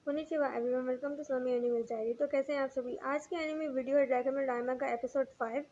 Konnichiwa everyone, welcome to Swami Animal Diary. तो कैसे हैं आप सभी। आज के एनिमे वीडियो है ड्रैगन बॉल डायमंड का एपिसोड 5।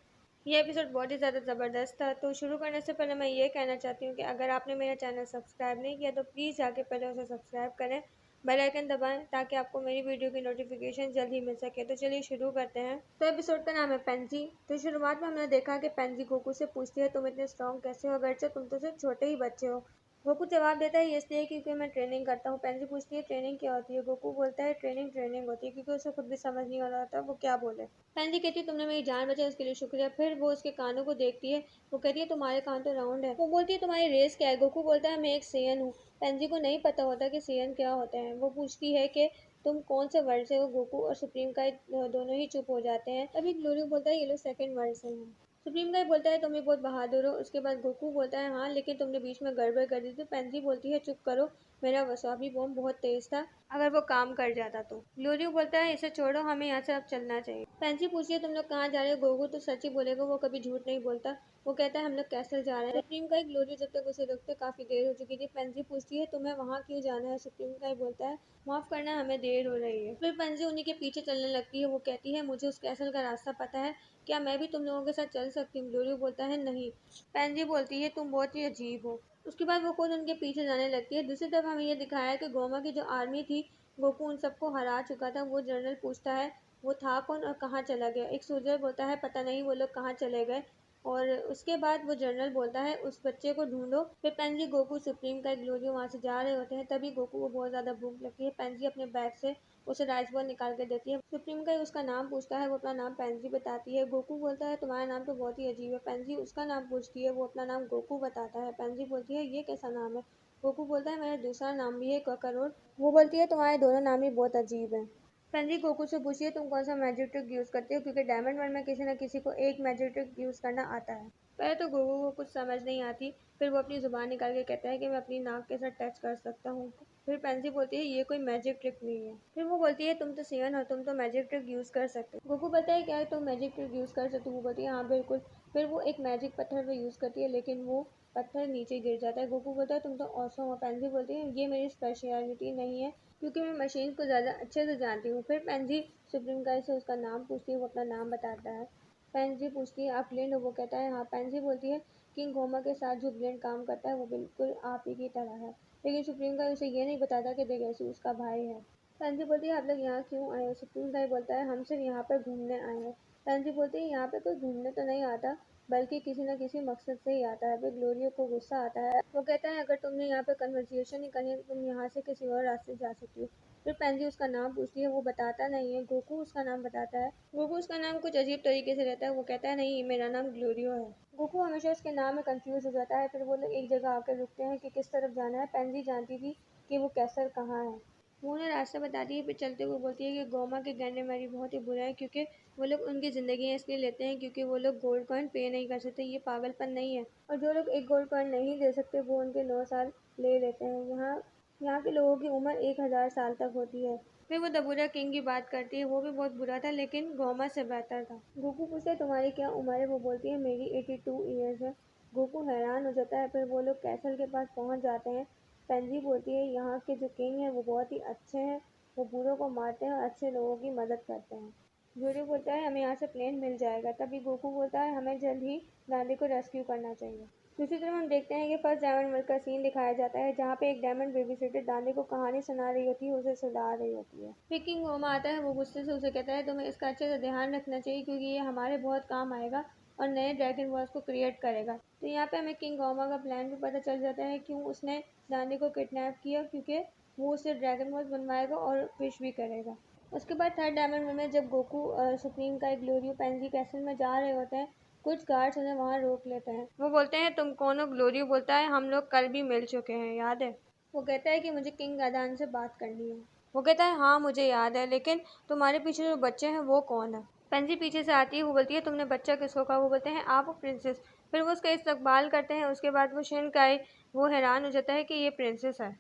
ये एपिसोड बहुत ही ज़्यादा ज़बरदस्त था। तो शुरू करने से पहले मैं ये कहना चाहती हूँ कि अगर आपने मेरा चैनल सब्सक्राइब नहीं किया तो प्लीज़ जाके पहले उसे सब्सक्राइब करें, बेल आइकन दबाएं ताकि आपको मेरी वीडियो की नोटिफिकेशन जल्द ही मिल सके। तो चलिए शुरू करते हैं। तो एपिसोड का नाम है पेंजी। तो शुरुआत में हमने देखा कि पेंजी गोकू से पूछती है तुम इतने स्ट्रॉन्ग कैसे हो, अगरचे तुम तो सिर्फ छोटे ही बच्चे हो। गोकू जवाब देता है ये इसलिए क्योंकि मैं ट्रेनिंग करता हूँ। पेंजी पूछती है ट्रेनिंग क्या होती है। गोकू बोलता है ट्रेनिंग ट्रेनिंग होती है, क्योंकि उसे खुद भी समझ नहीं आ रहा था वो क्या बोले। पेंजी कहती है तुमने मेरी जान बचाई उसके लिए शुक्रिया। फिर वो उसके कानों को देखती है। वो कहती है तुम्हारे कान तो राउंड है। वो बोलती है तुम्हारी रेस क्या है। गोकू बोलता है मैं एक सेयन हूँ। पेंजी को नहीं पता होता कि सेयन क्या होते हैं। वो पूछती है कि तुम कौन से वर्ड से हो। गोकू और सुप्रीम का दोनों ही चुप हो जाते हैं। तभी ग्लोरी बोलता है ये लोग सेकंड वर्ड से हैं। सुप्रीम गाय बोलता है तुम भी बहुत बहादुर हो। उसके बाद गोकू बोलता है हाँ, लेकिन तुमने बीच में गड़बड़ कर दी थी। पेंजी बोलती है चुप करो, मेरा वसाबी बॉम्ब बहुत तेज था, अगर वो काम कर जाता तो। ग्लोरियो बोलता है इसे छोड़ो, हमें यहाँ से अब चलना चाहिए। पेंजी पूछती है तुम लोग कहाँ जा रहे हो। गोकू तो सच ही बोलेगा, वो कभी झूठ नहीं बोलता। वो कहता है हम लोग कैसल जा रहे हैं। सुप्रीम गाय ग्लोरियो जब तक उसे रोकते काफी देर हो चुकी थी। पेंजी पूछती है तुम्हें वहाँ क्यों जाना है। सुप्रीम गाय बोलता है माफ करना, हमें देर हो रही है। फिर पेंजी उन्हीं के पीछे चलने लगती है। वो कहती है मुझे उस कैसल का रास्ता पता है, क्या मैं भी तुम लोगों के साथ चल सकती हूँ। ग्लोरियो बोलता है नहीं। पेंजी बोलती है तुम बहुत ही अजीब हो। उसके बाद वो खुद उनके पीछे जाने लगती है। दूसरी तरफ हमें ये दिखाया है कि गोमा की जो आर्मी थी, गोकू उन सबको हरा चुका था। वो जनरल पूछता है वो था कौन और कहाँ चला गया। एक सोल्जर बोलता है पता नहीं वो लोग कहाँ चले गए। और उसके बाद वो जनरल बोलता है उस बच्चे को ढूंढो। फिर पेंजी गोकू सुप्रीम का ग्लोरियो वहाँ से जा रहे होते हैं। तभी गोकू को बहुत ज्यादा भूख लगती है। पेंजी अपने बैग से उसे राइस बॉल निकाल के देती है। सुप्रीम का उसका नाम पूछता है। वो अपना नाम पेंजी बताती है। गोकू बोलता है तुम्हारा नाम तो बहुत ही अजीब है। पेंजी उसका नाम पूछती है। वो अपना नाम गोकू बताता है। पेंजी बोलती है ये कैसा नाम है। गोकू बोलता है मेरा दूसरा नाम भी है ककारोट। वो बोलती है तुम्हारे दोनों नाम ही बहुत अजीब है। पेंजी गोकू से पूछिए तुम कौन सा मैजिक ट्रिक यूज करते हो, क्योंकि डायमंड वर्ल्ड में किसी न किसी को एक मैजिक ट्रिक यूज करना आता है। पहले तो गोकू को कुछ समझ नहीं आती। फिर वो अपनी जुबान निकाल के कहता है कि मैं अपनी नाक के साथ टच कर सकता हूँ। फिर पेंसी बोलती है ये कोई मैजिक ट्रिक नहीं है। फिर वो बोलती है तुम तो सियन हो, तुम तो मैजिक ट्रिक यूज कर सकते हो। गोकू कहता है क्या तुम मैजिक ट्रिक यूज कर सकते हो। वो बोलती है हाँ बिल्कुल। फिर वो एक मैजिक पत्थर पे यूज करती है, लेकिन वो पत्थर नीचे गिर जाता है। गोकू बोलता है तुम तो औसम हो। पेंसी बोलती है ये मेरी स्पेशलिटी नहीं है, क्योंकि मैं मशीन को ज़्यादा अच्छे से जानती हूँ। फिर पेंजी सुप्रीम गाय से उसका नाम पूछती है। वो अपना नाम बताता है। पेंजी पूछती है आप ब्लेंड हो। वो कहता है हाँ। पेंजी बोलती है किंग घोमा के साथ जो ब्लेंड काम करता है वो बिल्कुल आप ही की तरह है, लेकिन सुप्रीम गाय उसे ये नहीं बताता कि देगेसू उसका भाई है। पेंजी बोलती है आप लोग यहाँ क्यों आए हो। सुप्रीम गाय बोलता है हम सिर्फ यहाँ पर घूमने आए हैं। पेंजी बोलती है यहाँ पे कोई घूमने तो नहीं आता, बल्कि किसी न किसी मकसद से ही आता है। फिर ग्लोरियो को गुस्सा आता है। वो कहता है अगर तुमने यहाँ पे कन्वर्सेशन ही करनी है तो तुम यहाँ से किसी और रास्ते जा सकती हो। फिर पेंजी उसका नाम पूछती है। वो बताता नहीं है। गोकू उसका नाम बताता है। गोकू उसका नाम कुछ अजीब तरीके से रहता है। वो कहता है नहीं मेरा नाम ग्लोरियो है। गोकू हमेशा उसके नाम में कंफ्यूज हो जाता है। फिर वो लोग एक जगह आकर रुकते हैं कि किस तरफ जाना है। पेंजी जानती थी कि वो कैसर कहाँ है। वो उन्हें रास्ता बताती है। फिर चलते हुए बोलती है कि गोमा के गैंडे मैरी बहुत ही बुरा है, क्योंकि वो लोग उनकी ज़िंदगियाँ इसलिए लेते हैं क्योंकि वो लोग गोल्ड कॉइन पे नहीं कर सकते। ये पागलपन नहीं है। और जो लोग एक गोल्ड कॉइन नहीं दे सकते वो उनके 9 साल ले लेते हैं। यहाँ के लोगों की उम्र 1000 साल तक होती है। फिर वो दबूरा किंग की बात करती है। वो भी बहुत बुरा था, लेकिन गोमा से बेहतर था। गोकू पूछता है तुम्हारी क्या उम्र है। वो बोलती है मेरी 82 ईयर्स है। गोकू हैरान हो जाता है। फिर वो लोग कैसल के पास पहुंच जाते हैं। पेंजी बोलती है यहाँ के जो किंग हैं वो बहुत ही अच्छे हैं। वो बुरों को मारते हैं और अच्छे लोगों की मदद करते हैं। जोरी बोलता है हमें यहाँ से प्लेन मिल जाएगा। तभी गोकू बोलता है हमें जल्द ही नांदी को रेस्क्यू करना चाहिए। दूसरी तरफ हम देखते हैं कि फर्स्ट डायमंड वर्ल्ड का सीन दिखाया जाता है, जहाँ पे एक डायमंड बेबी सिटर दादी को कहानी सुना रही होती है, उसे सुला रही होती है। फिर किंग ओमा आता है। वो गुस्से से उसे कहता है तुम्हें इसका अच्छे से ध्यान रखना चाहिए, क्योंकि ये हमारे बहुत काम आएगा और नए ड्रैगन बॉल्स को क्रिएट करेगा। तो यहाँ पे हमें किंग ओमा का प्लान भी पता चल जाता है, क्यों उसने दादी को किडनैप किया, क्योंकि वो उसे ड्रैगन बॉल्स बनवाएगा और फिश भी करेगा। उसके बाद थर्ड डायमंड में जब गोकू सुप्रीम का ग्लोरियो पेंजी कैसल में जा रहे होते हैं, कुछ गार्ड्स उन्हें वहाँ रोक लेते हैं। वो बोलते हैं तुम कौन हो। ग्लोरियो बोलता है हम लोग कल भी मिल चुके हैं, याद है। वो कहता है कि मुझे किंग अदान से बात करनी है। वो कहता है हाँ मुझे याद है, लेकिन तुम्हारे पीछे जो बच्चे हैं वो कौन है। पेंजी पीछे से आती है। वो बोलती है तुमने बच्चा किसको कहा। वो बोलते हैं आप वो प्रिंसेस। फिर वो उसका इस्तकबाल करते हैं। उसके बाद वो शिनकाई वो हैरान हो जाता है कि ये प्रिंसेस है।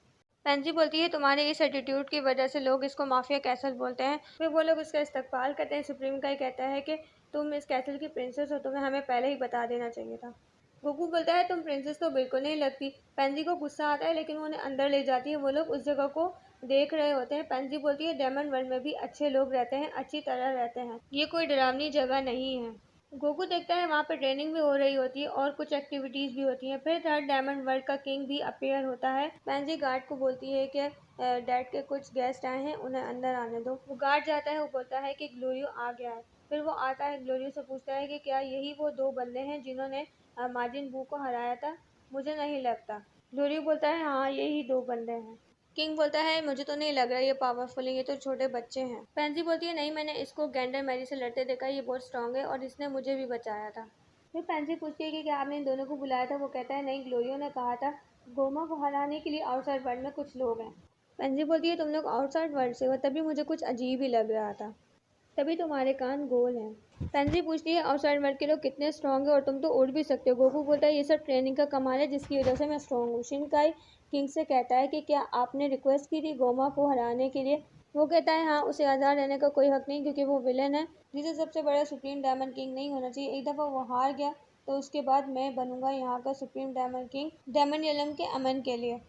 पेंजी बोलती है तुम्हारे इस एटीट्यूड की वजह से लोग इसको माफिया कैसल बोलते हैं। फिर वो लोग उसका इस्तकबाल करते हैं। सुप्रीम का कहता है कि तुम इस कैसल की प्रिंसेस हो, तुम्हें हमें पहले ही बता देना चाहिए था। गोकू बोलता है तुम प्रिंसेस तो बिल्कुल नहीं लगती। पेंजी को गुस्सा आता है, लेकिन वो उन्हें अंदर ले जाती है। वो लोग उस जगह को देख रहे होते हैं। पेंजी बोलती है डायमंड वर्ल्ड में भी अच्छे लोग रहते हैं, अच्छी तरह रहते हैं, ये कोई डरावनी जगह नहीं है। गोकू देखता है वहाँ पे ट्रेनिंग भी हो रही होती है और कुछ एक्टिविटीज भी होती हैं। फिर थर्ड डायमंड वर्ल्ड का किंग भी अपीयर होता है। पेंजी गार्ड को बोलती है कि डैड के कुछ गेस्ट आए हैं, उन्हें अंदर आने दो। वो गार्ड जाता है, वो बोलता है कि ग्लोरियो आ गया है। फिर वो आता है, ग्लोरियो से पूछता है कि क्या यही वो दो बंदे हैं जिन्होंने मार्जिन बू को हराया था? मुझे नहीं लगता। ग्लोरियो बोलता है हाँ यही दो बंदे हैं। किंग बोलता है मुझे तो नहीं लग रहा ये पावरफुल है, ये तो छोटे बच्चे हैं। पेंजी बोलती है नहीं, मैंने इसको गैंडर मैरी से लड़ते देखा, ये बहुत स्ट्रांग है और इसने मुझे भी बचाया था। फिर पेंजी पूछती है कि क्या आपने इन दोनों को बुलाया था? वो कहता है नहीं, ग्लोरियो ने कहा था गोमा को हराने के लिए आउटसाइड वर्ल्ड में कुछ लोग हैं। पेंजी बोलती है तुम लोग आउटसाइड वर्ल्ड से हो, तभी मुझे कुछ अजीब ही लग रहा था, तभी तुम्हारे कान गोल हैं। पेंजी पूछती है आउटसाइड वर्ल्ड के लोग कितने स्ट्रांग है और तुम तो उड़ भी सकते हो? गोकू बोलता है ये सब ट्रेनिंग का कमाल है जिसकी वजह से मैं स्ट्रांग हूँ। शिनकाई किंग से कहता है कि क्या आपने रिक्वेस्ट की थी गोमा को हराने के लिए? वो कहता है हाँ, उसे आज़ाद रहने का कोई हक नहीं क्योंकि वो विलन है, जिसे सबसे बड़ा सुप्रीम डायमंड किंग नहीं होना चाहिए। एक दफ़ा वो हार गया तो उसके बाद मैं बनूंगा यहाँ का सुप्रीम डायमंड किंग, डायमंड यलम के अमन के लिए।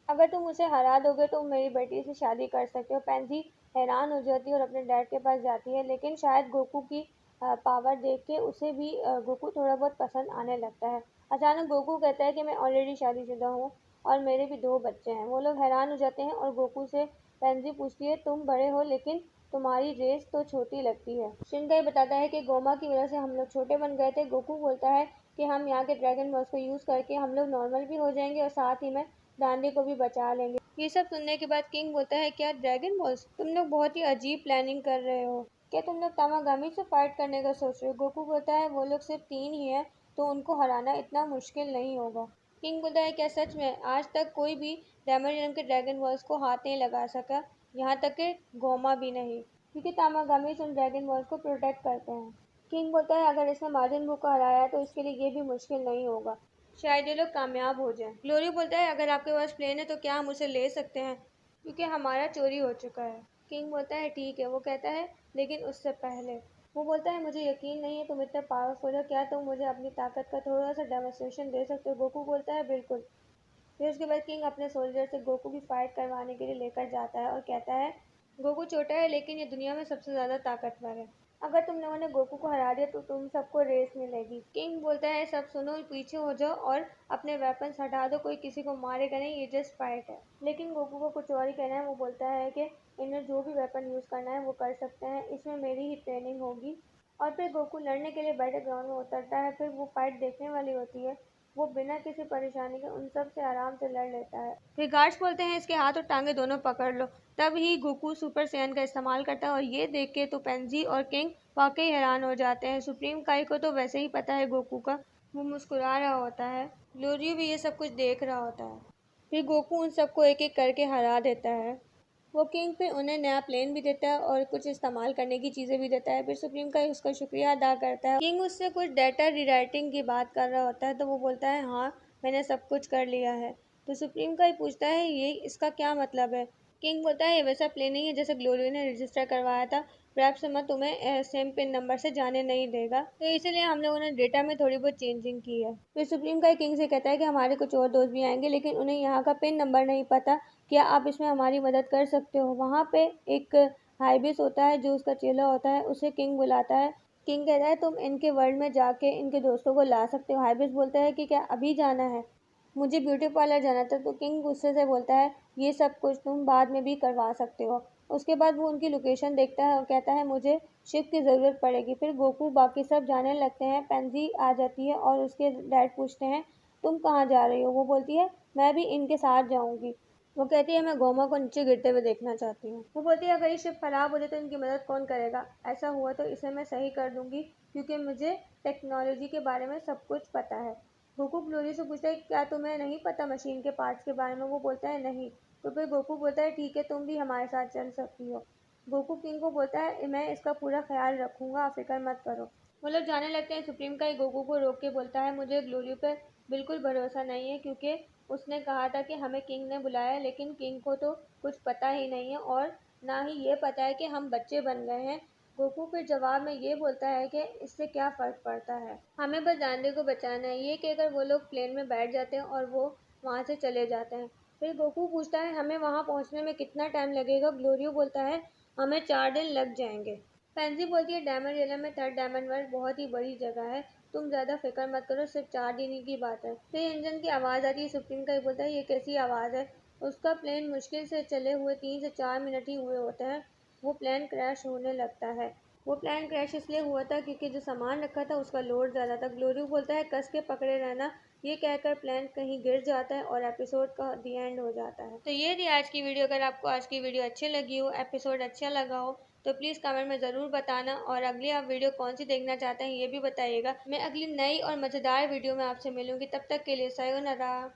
अगर तुम उसे हरा दोगे तो मेरी बेटी से शादी कर सकते हो। पेंजी हैरान हो जाती है और अपने डैड के पास जाती है, लेकिन शायद गोकू की पावर देख के उसे भी गोकू थोड़ा बहुत पसंद आने लगता है। अचानक गोकू कहता है कि मैं ऑलरेडी शादीशुदा हूँ और मेरे भी दो बच्चे हैं। वो लोग हैरान हो जाते हैं और गोकू से पेंजी पूछती है तुम बड़े हो लेकिन तुम्हारी रेस तो छोटी लगती है। शिनकाई बताता है कि गोमा की वजह से हम लोग छोटे बन गए थे। गोकू बोलता है कि हम यहाँ के ड्रैगन बॉल्स को यूज़ करके हम लोग नॉर्मल भी हो जाएंगे और साथ ही में डांडी को भी बचा लेंगे। ये सब सुनने के बाद किंग बोलता है क्या ड्रैगन बॉल्स? तुम लोग बहुत ही अजीब प्लानिंग कर रहे हो। क्या तुम लोग तामागामी से फाइट करने का सोच रहे हो? गोकू बोलता है वो लोग सिर्फ 3 ही हैं तो उनको हराना इतना मुश्किल नहीं होगा। किंग बोलता है क्या सच में? आज तक कोई भी डायमंड के ड्रैगन बॉल्स को हाथ नहीं लगा सका, यहाँ तक कि गोमा भी नहीं, क्योंकि तामागामी उन ड्रैगन बॉल्स को प्रोटेक्ट करते हैं। किंग बोलता है अगर इसने मार्जिन बू को हराया तो इसके लिए ये भी मुश्किल नहीं होगा, शायद ये लोग कामयाब हो जाएं। ग्लोरी बोलता है अगर आपके पास प्लेन है तो क्या हम उसे ले सकते हैं, क्योंकि हमारा चोरी हो चुका है। किंग बोलता है ठीक है। वो कहता है लेकिन उससे पहले, वो बोलता है मुझे यकीन नहीं है तुम इतने पावरफुल हो, क्या तुम मुझे अपनी ताकत का थोड़ा सा डेमोन्स्ट्रेशन दे सकते हो? गोकू बोलता है बिल्कुल। फिर उसके बाद किंग अपने सोल्जर से गोकू की फाइट करवाने के लिए लेकर जाता है और कहता है गोकू छोटा है लेकिन ये दुनिया में सबसे ज़्यादा ताकतवर है, अगर तुम लोगों ने गोकू को हरा दिया तो तुम सबको रेस मिलेगी। किंग बोलता है सब सुनो, पीछे हो जाओ और अपने वेपन्स हटा दो, कोई किसी को मारेगा नहीं, ये जस्ट फाइट है। लेकिन गोकू को कुछ और ही कहना है। वो बोलता है कि इन्हें जो भी वेपन यूज़ करना है वो कर सकते हैं, इसमें मेरी ही ट्रेनिंग होगी। और फिर गोकू लड़ने के लिए बैटल ग्राउंड में उतरता है। फिर वो फाइट देखने वाली होती है। वो बिना किसी परेशानी के उन सब से आराम से लड़ लेता है। फिर गार्ड्स बोलते हैं इसके हाथ और टांगे दोनों पकड़ लो। तब ही गोकू सुपर सैयन का इस्तेमाल करता है और ये देख के तो पेंजी और किंग वाकई हैरान हो जाते हैं। सुप्रीम काई को तो वैसे ही पता है गोकू का, वो मुस्कुरा रहा होता है। ग्लोरियो भी ये सब कुछ देख रहा होता है। फिर गोकू उन सबको एक एक करके हरा देता है। वो किंग फिर उन्हें नया प्लेन भी देता है और कुछ इस्तेमाल करने की चीज़ें भी देता है। फिर सुप्रीम का उसका शुक्रिया अदा करता है। किंग उससे कुछ डेटा रीराइटिंग की बात कर रहा होता है तो वो बोलता है हाँ मैंने सब कुछ कर लिया है। तो सुप्रीम का ही पूछता है ये इसका क्या मतलब है? किंग बोलता है ये वैसा प्लेन नहीं है जैसे ग्लोरियो ने रजिस्टर करवाया था, प्रैप्स मैं तुम्हें सेम पिन नंबर से जाने नहीं देगा, तो इसलिए हम लोगों ने डेटा में थोड़ी बहुत चेंजिंग की है। फिर सुप्रीम का किंग से कहता है कि हमारे कुछ और दोस्त भी आएंगे लेकिन उन्हें यहाँ का पिन नंबर नहीं पता, क्या आप इसमें हमारी मदद कर सकते हो? वहाँ पे एक हाइबिस होता है जो उसका चेला होता है, उसे किंग बुलाता है। किंग कहता है तुम इनके वर्ल्ड में जाके इनके दोस्तों को ला सकते हो। हाइबिस बोलता है कि क्या अभी जाना है? मुझे ब्यूटी पार्लर जाना था। तो किंग गुस्से से बोलता है ये सब कुछ तुम बाद में भी करवा सकते हो। उसके बाद वो उनकी लोकेशन देखता है और कहता है मुझे शिप की ज़रूरत पड़ेगी। फिर गोकू बाकी सब जाने लगते हैं। पेंजी आ जाती है और उसके डैड पूछते हैं तुम कहाँ जा रही हो? वो बोलती है मैं भी इनके साथ जाऊंगी। वो कहती है मैं गोमा को नीचे गिरते हुए देखना चाहती हूँ। वो बोलती है अगर ये शिप खराब हो जाए तो इनकी मदद कौन करेगा? ऐसा हुआ तो इसे मैं सही कर दूंगी क्योंकि मुझे टेक्नोलॉजी के बारे में सब कुछ पता है। गोकू ग्लोरी से पूछता है क्या तुम्हें नहीं पता मशीन के पार्ट्स के बारे में? वो बोलता है नहीं। तो फिर गोकू बोलता है ठीक है तुम भी हमारे साथ चल सकती हो। गोकू किंग को बोलता है मैं इसका पूरा ख्याल रखूंगा, आप फिक्र मत करो। वो लोग जाने लगते हैं। सुप्रीम का ही गोकू को रोक के बोलता है मुझे ग्लोरी पर बिल्कुल भरोसा नहीं है क्योंकि उसने कहा था कि हमें किंग ने बुलाया है, लेकिन किंग को तो कुछ पता ही नहीं है और ना ही ये पता है कि हम बच्चे बन गए हैं। गोकू फिर जवाब में ये बोलता है कि इससे क्या फ़र्क पड़ता है, हमें बस डांडे को बचाना है। ये कहकर वो लोग प्लेन में बैठ जाते हैं और वो वहाँ से चले जाते हैं। फिर गोकू पूछता है हमें वहाँ पहुँचने में कितना टाइम लगेगा। ग्लोरियो बोलता है हमें 4 दिन लग जाएंगे। पेंजी बोलती है डायमंड रियल में थर्ड डायमंड वर्ल्ड बहुत ही बड़ी जगह है, तुम ज़्यादा फिक्र मत करो, सिर्फ 4 दिन ही की बात है। फिर इंजन की आवाज़ आती है। सुप्रीम का ही बोलता है ये कैसी आवाज़ है। उसका प्लेन मुश्किल से चले हुए 3 से 4 मिनट ही हुए होते हैं, वो प्लेन क्रैश होने लगता है। वो प्लान क्रैश इसलिए हुआ था क्योंकि जो सामान रखा था उसका लोड ज़्यादा था। ग्लोरियो बोलता है कस के पकड़े रहना। ये कहकर प्लान कहीं गिर जाता है और एपिसोड का दी एंड हो जाता है। तो ये थी आज की वीडियो। अगर आपको आज की वीडियो अच्छी लगी हो, एपिसोड अच्छा लगा हो, तो प्लीज़ कमेंट में ज़रूर बताना। और अगली आप वीडियो कौन सी देखना चाहते हैं ये भी बताइएगा। मैं अगली नई और मज़ेदार वीडियो में आपसे मिलूंगी। तब तक के लिए सायोनारा।